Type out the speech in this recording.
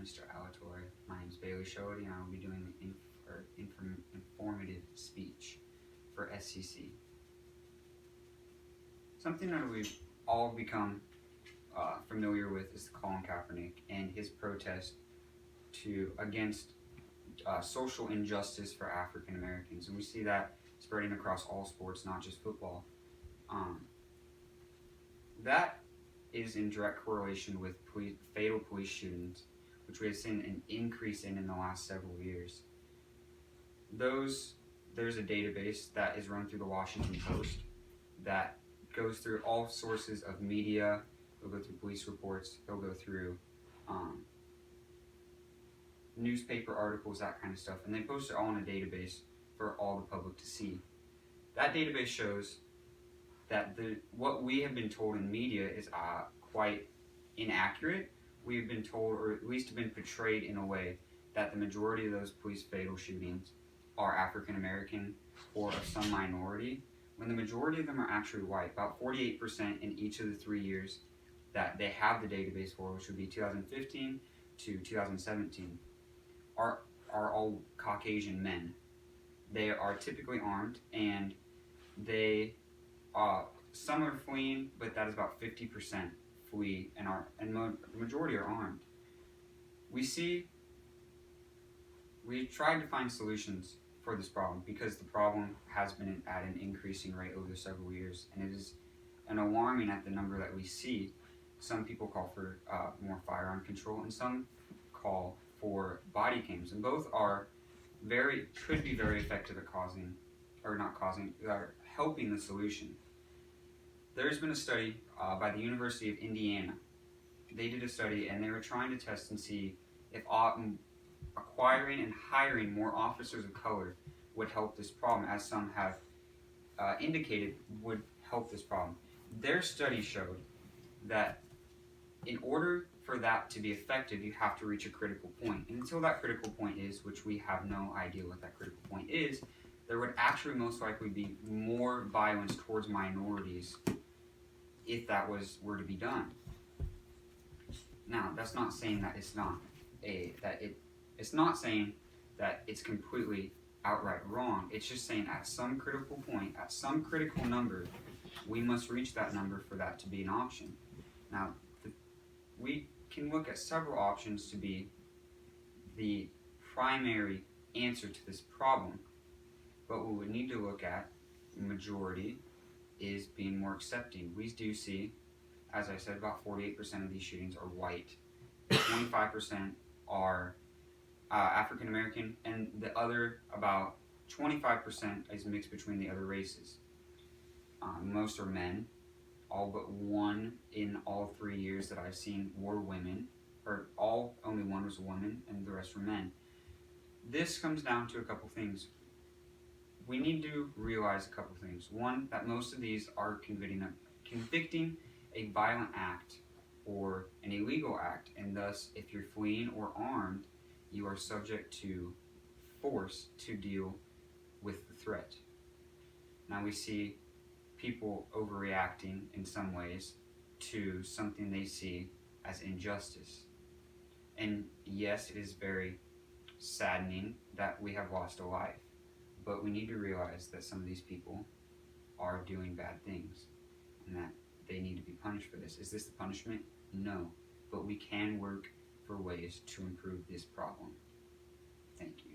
Mr. Alatorre. My name is Bailey Shody, and I will be doing the informative speech for SCC. Something that we've all become familiar with is Colin Kaepernick and his protest against social injustice for African Americans, and we see that spreading across all sports, not just football. That is in direct correlation with fatal police shootings, which we have seen an increase in the last several years. There's a database that is run through the Washington Post that goes through all sources of media. They'll go through police reports, they'll go through newspaper articles, that kind of stuff, and they post it all in a database for all the public to see. That database shows that what we have been told in media is quite inaccurate. We have been told, or at least been portrayed in a way, that the majority of those police fatal shootings are African American or of some minority, when the majority of them are actually white. About 48% in each of the 3 years that they have the database for, which would be 2015 to 2017, are all Caucasian men. They are typically armed, and some are fleeing, but that is about 50% flee, and the majority are armed. We tried to find solutions for this problem because the problem has been at an increasing rate over several years, and it is alarming at the number that we see. Some people call for more firearm control, and some call for body cams, and both could be very effective at helping the solution. There's been a study by the University of Indiana. They did a study, and they were trying to test and see if acquiring and hiring more officers of color would help this problem, as some have indicated would help this problem. Their study showed that in order for that to be effective, you have to reach a critical point. And until that critical point is, which we have no idea what that critical point is, there would actually most likely be more violence towards minorities if that were to be done. Now, that's not saying that it's not saying that it's completely outright wrong. It's just saying at some critical point, at some critical number, we must reach that number for that to be an option. Now, we can look at several options to be the primary answer to this problem, but what we need to look at, majority, is being more accepting. We do see, as I said, about 48% of these shootings are white, 25% are African American, and the other about 25% is mixed between the other races. Most are men. All but one in all 3 years that I've seen were women, or only one was a woman, and the rest were men. This comes down to a couple things. We need to realize a couple things. One, that most of these are convicting a violent act or an illegal act, and thus, if you're fleeing or armed, you are subject to force to deal with the threat. Now we see people overreacting in some ways to something they see as injustice. And yes, it is very saddening that we have lost a life, but we need to realize that some of these people are doing bad things and that they need to be punished for this. Is this the punishment? No, but we can work for ways to improve this problem. Thank you.